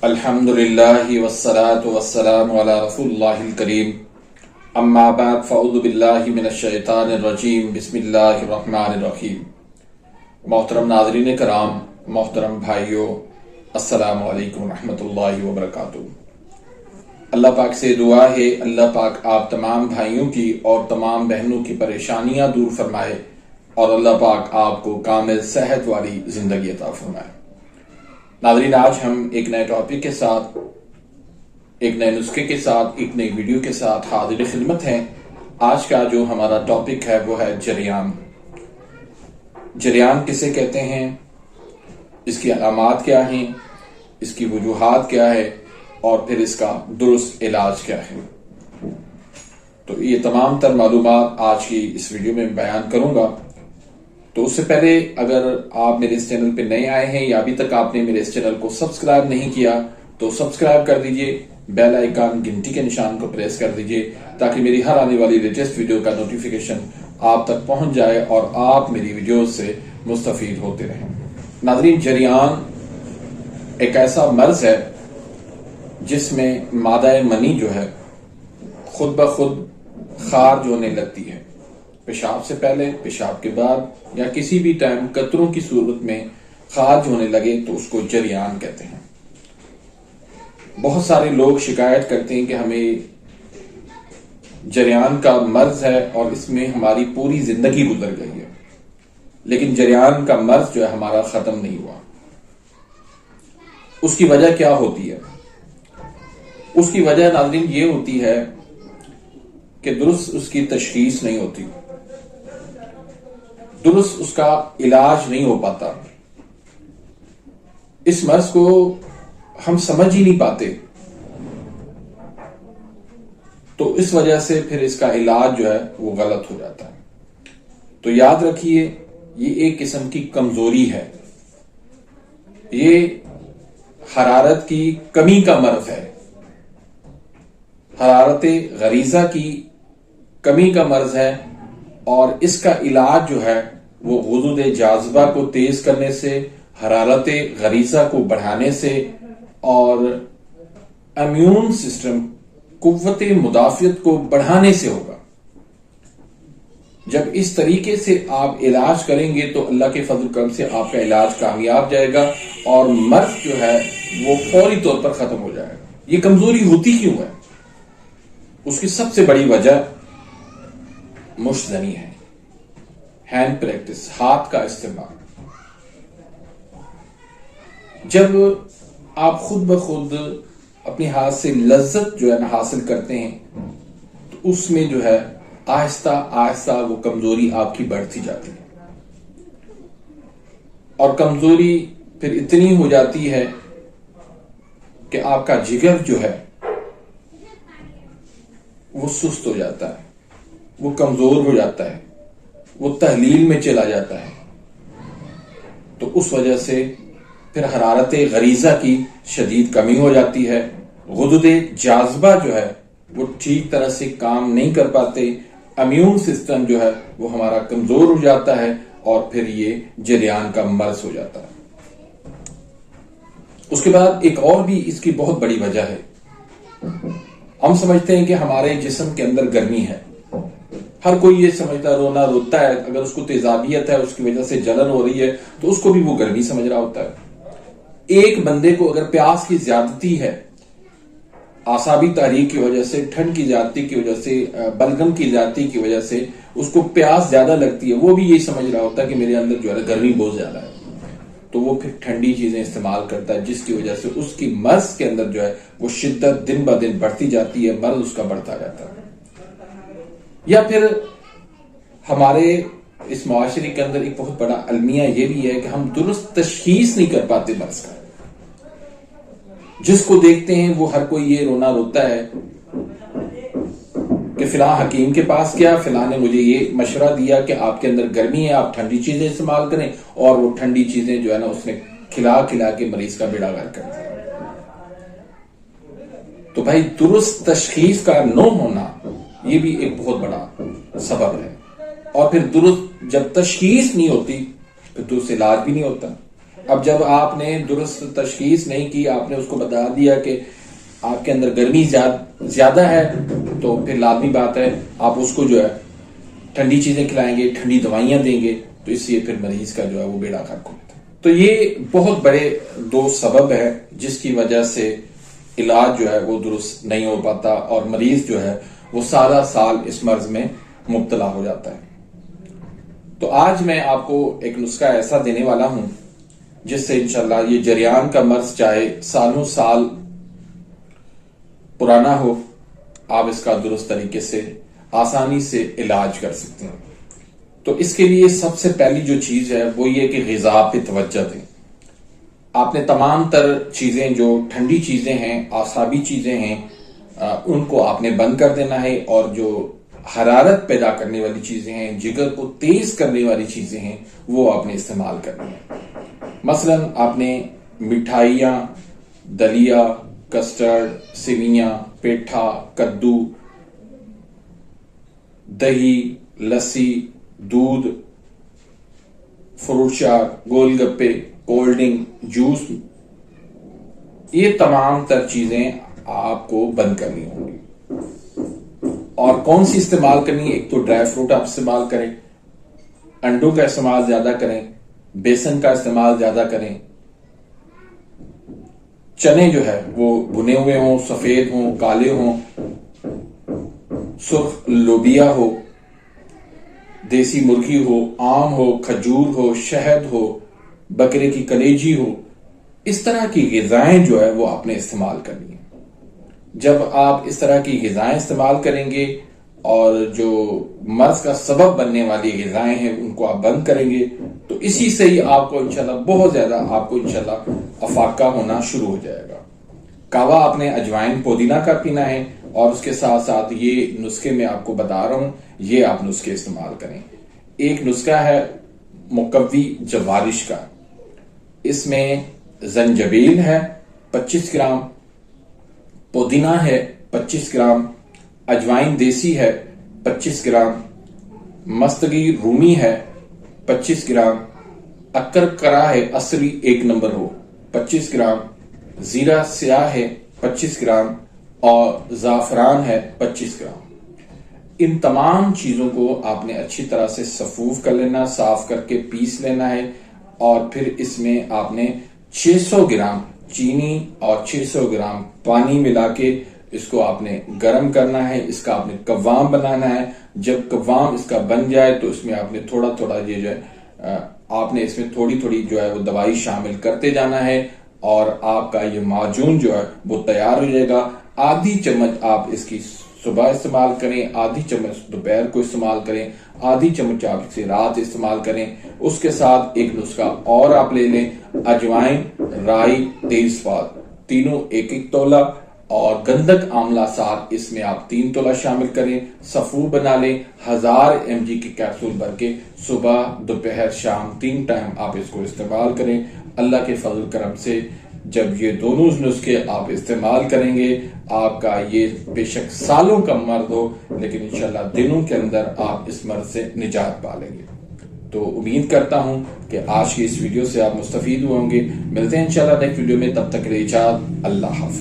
الحمدللہ والصلاة والسلام علی رسول اللہ الکریم اما بعد فاعوذ باللہ من الشیطان الرجیم بسم اللہ الرحمن الرحیم۔ محترم ناظرین کرام، محترم بھائیو، السلام علیکم ورحمۃ اللہ وبرکاتہ۔ اللہ پاک سے دعا ہے اللہ پاک آپ تمام بھائیوں کی اور تمام بہنوں کی پریشانیاں دور فرمائے اور اللہ پاک آپ کو کامل صحت والی زندگی عطا فرمائے۔ ناظرین، آج ہم ایک نئے ٹاپک کے ساتھ، ایک نئے نسخے کے ساتھ، ایک نئی ویڈیو کے ساتھ حاضر خدمت ہیں۔ آج کا جو ہمارا ٹاپک ہے وہ ہے جریان۔ جریان کسے کہتے ہیں، اس کی علامات کیا ہیں، اس کی وجوہات کیا ہے اور پھر اس کا درست علاج کیا ہے۔ تو یہ تمام تر معلومات آج کی اس ویڈیو میں بیان کروں گا۔ تو اس سے پہلے اگر آپ میرے اس چینل پہ نئے آئے ہیں یا ابھی تک آپ نے میرے اس چینل کو سبسکرائب نہیں کیا تو سبسکرائب کر دیجئے، بیل آئیکن گھنٹی کے نشان کو پریس کر دیجئے تاکہ میری ہر آنے والی لیٹسٹ ویڈیو کا نوٹیفیکیشن آپ تک پہنچ جائے اور آپ میری ویڈیوز سے مستفید ہوتے رہیں۔ ناظرین، جریان ایک ایسا مرض ہے جس میں مادہ منی جو ہے خود بخود خارج ہونے لگتی ہے۔ پیشاب سے پہلے، پیشاب کے بعد یا کسی بھی ٹائم قطروں کی صورت میں خارج ہونے لگے تو اس کو جریان کہتے ہیں۔ بہت سارے لوگ شکایت کرتے ہیں کہ ہمیں جریان کا مرض ہے اور اس میں ہماری پوری زندگی گزر گئی ہے، لیکن جریان کا مرض جو ہے ہمارا ختم نہیں ہوا۔ اس کی وجہ کیا ہوتی ہے؟ اس کی وجہ ناظرین یہ ہوتی ہے کہ درست اس کی تشخیص نہیں ہوتی، درست اس کا علاج نہیں ہو پاتا۔ اس مرض کو ہم سمجھ ہی نہیں پاتے، تو اس وجہ سے پھر اس کا علاج جو ہے وہ غلط ہو جاتا ہے۔ تو یاد رکھیے، یہ ایک قسم کی کمزوری ہے، یہ حرارت کی کمی کا مرض ہے، حرارت غریزہ کی کمی کا مرض ہے، اور اس کا علاج جو ہے وہ غدود جاذبہ کو تیز کرنے سے، حرارت غریزہ کو بڑھانے سے اور امیون سسٹم، قوت مدافعت کو بڑھانے سے ہوگا۔ جب اس طریقے سے آپ علاج کریں گے تو اللہ کے فضل کرم سے آپ کا علاج کامیاب جائے گا اور مرض جو ہے وہ فوری طور پر ختم ہو جائے گا۔ یہ کمزوری ہوتی کیوں ہے؟ اس کی سب سے بڑی وجہ مشت زنی ہے، ہینڈ پریکٹس، ہاتھ کا استعمال۔ جب آپ خود بخود اپنے ہاتھ سے لذت جو ہے نا حاصل کرتے ہیں تو اس میں جو ہے آہستہ آہستہ وہ کمزوری آپ کی بڑھتی جاتی ہے، اور کمزوری پھر اتنی ہو جاتی ہے کہ آپ کا جگر جو ہے وہ سست ہو جاتا ہے، وہ کمزور ہو جاتا ہے، وہ تحلیل میں چلا جاتا ہے۔ تو اس وجہ سے پھر حرارت غریزہ کی شدید کمی ہو جاتی ہے، غدود جاذبہ جو ہے وہ ٹھیک طرح سے کام نہیں کر پاتے، امیون سسٹم جو ہے وہ ہمارا کمزور ہو جاتا ہے اور پھر یہ جریان کا مرض ہو جاتا ہے۔ اس کے بعد ایک اور بھی اس کی بہت بڑی وجہ ہے۔ ہم سمجھتے ہیں کہ ہمارے جسم کے اندر گرمی ہے، ہر کوئی یہ سمجھتا رونا روتا ہے، اگر اس کو تیزابیت ہے، اس کی وجہ سے جلن ہو رہی ہے تو اس کو بھی وہ گرمی سمجھ رہا ہوتا ہے۔ ایک بندے کو اگر پیاس کی زیادتی ہے، اعصابی تحریک کی وجہ سے، ٹھنڈ کی زیادتی کی وجہ سے، بلغم کی زیادتی کی وجہ سے اس کو پیاس زیادہ لگتی ہے، وہ بھی یہی سمجھ رہا ہوتا ہے کہ میرے اندر جو ہے گرمی بہت زیادہ ہے، تو وہ پھر ٹھنڈی چیزیں استعمال کرتا ہے، جس کی وجہ سے اس کی مرض کے اندر جو ہے وہ شدت دن بہ دن بڑھتی جاتی ہے، مرض اس کا بڑھتا جاتا ہے۔ یا پھر ہمارے اس معاشرے کے اندر ایک بہت بڑا المیہ یہ بھی ہے کہ ہم درست تشخیص نہیں کر پاتے مرض کا۔ جس کو دیکھتے ہیں وہ ہر کوئی یہ رونا روتا ہے کہ فلاں حکیم کے پاس گیا، فلاں نے مجھے یہ مشورہ دیا کہ آپ کے اندر گرمی ہے، آپ ٹھنڈی چیزیں استعمال کریں، اور وہ ٹھنڈی چیزیں جو ہے نا اس نے کھلا کھلا کے مریض کا بیڑا غرق کر دیا۔ تو بھائی، درست تشخیص کا نہ ہونا یہ بھی ایک بہت بڑا سبب ہے، اور پھر درست جب تشخیص نہیں ہوتی پھر درست علاج بھی نہیں ہوتا۔ اب جب آپ نے درست تشخیص نہیں کی، آپ نے اس کو بتا دیا کہ آپ کے اندر گرمی زیادہ ہے، تو پھر لازمی بات ہے آپ اس کو جو ہے ٹھنڈی چیزیں کھلائیں گے، ٹھنڈی دوائیاں دیں گے، تو اس لیے پھر مریض کا جو ہے وہ بیڑا غرق ہوتا ہے۔ تو یہ بہت بڑے دو سبب ہے جس کی وجہ سے علاج جو ہے وہ درست نہیں ہو پاتا اور مریض جو ہے وہ سارا سال اس مرض میں مبتلا ہو جاتا ہے۔ تو آج میں آپ کو ایک نسخہ ایسا دینے والا ہوں جس سے انشاءاللہ یہ جریان کا مرض چاہے سالوں سال پرانا ہو، آپ اس کا درست طریقے سے آسانی سے علاج کر سکتے ہیں۔ تو اس کے لیے سب سے پہلی جو چیز ہے وہ یہ کہ غذا پہ توجہ دیں۔ آپ نے تمام تر چیزیں جو ٹھنڈی چیزیں ہیں، اعصابی چیزیں ہیں، ان کو آپ نے بند کر دینا ہے، اور جو حرارت پیدا کرنے والی چیزیں ہیں، جگر کو تیز کرنے والی چیزیں ہیں، وہ آپ نے استعمال کرنی ہے۔ مثلا آپ نے مٹھائیاں، دلیا، کسٹرڈ، سیویاں، پیٹھا، کدو، دہی، لسی، دودھ، فروٹ چاٹ، gol gappe, cold drink, juice, یہ تمام تر چیزیں آپ کو بند کرنی ہوں گی۔ اور کون سی استعمال کرنی ہے؟ ایک تو ڈرائی فروٹ آپ استعمال کریں، انڈوں کا استعمال زیادہ کریں، بیسن کا استعمال زیادہ کریں، چنے جو ہے وہ بھنے ہوئے ہوں، سفید ہوں، کالے ہوں، سرخ لوبیا ہو، دیسی مرغی ہو، آم ہو، کھجور ہو، شہد ہو، بکرے کی کلیجی ہو، اس طرح کی غذائیں جو ہے وہ آپ نے استعمال کرنی ہے۔ جب آپ اس طرح کی غذائیں استعمال کریں گے اور جو مرض کا سبب بننے والی غذائیں ہیں ان کو آپ بند کریں گے، تو اسی سے ہی آپ کو انشاءاللہ بہت زیادہ آپ کو انشاءاللہ افاقہ ہونا شروع ہو جائے گا۔ کہوا آپ نے اجوائن پودینہ کا پینا ہے، اور اس کے ساتھ ساتھ یہ نسخے میں آپ کو بتا رہا ہوں، یہ آپ نسخے استعمال کریں۔ ایک نسخہ ہے مقوی جوارش کا، اس میں زنجبیل ہے 25 گرام، پودینہ ہے 25 گرام، اجوائن دیسی ہے 25 گرام، مستگی رومی ہے 25 گرام، اکر کرا ہے اصلی 1 نمبر ہو 25 گرام، زیرہ سیاہ ہے 25 گرام، اور زعفران ہے 25 گرام۔ ان تمام چیزوں کو آپ نے اچھی طرح سے صفوف کر لینا، صاف کر کے پیس لینا ہے، اور پھر اس میں آپ نے 600 گرام چینی اور 600 گرام پانی ملا کے اس کو آپ نے گرم کرنا ہے، اس کا آپ نے قوام بنانا ہے۔ جب قوام اس کا بن جائے تو اس میں آپ نے تھوڑا تھوڑا یہ جو ہے آپ نے اس میں تھوڑی تھوڑی جو ہے وہ دوائی شامل کرتے جانا ہے، اور آپ کا یہ معجون جو ہے وہ تیار ہو جائے گا۔ آدھی چمچ آپ اس کی صبح استعمال کریں، آدھی چمچ دوپہر کو استعمال کریں، آدھی چمچ آپ اسے رات استعمال کریں۔ اس کے ساتھ ایک نسخہ اور آپ لے لیں، اجوائن، رائی، تیز پات، تینوں 1-1 تولہ، اور گندک آملہ سار اس میں آپ 3 تولہ شامل کریں، صفو بنا لیں، 1000 mg کی کیپسول بھر کے صبح، دوپہر، شام 3 ٹائم آپ اس کو استعمال کریں۔ اللہ کے فضل کرم سے جب یہ دونوں نسخے آپ استعمال کریں گے، آپ کا یہ بے شک سالوں کا مرض ہو لیکن انشاءاللہ دنوں کے اندر آپ اس مرض سے نجات پا لیں گے۔ تو امید کرتا ہوں کہ آج کی اس ویڈیو سے آپ مستفید ہوئے ہوں گے۔ ملتے ہیں انشاءاللہ نیکسٹ ویڈیو میں، تب تک کے لیے اجازت، اللہ حافظ۔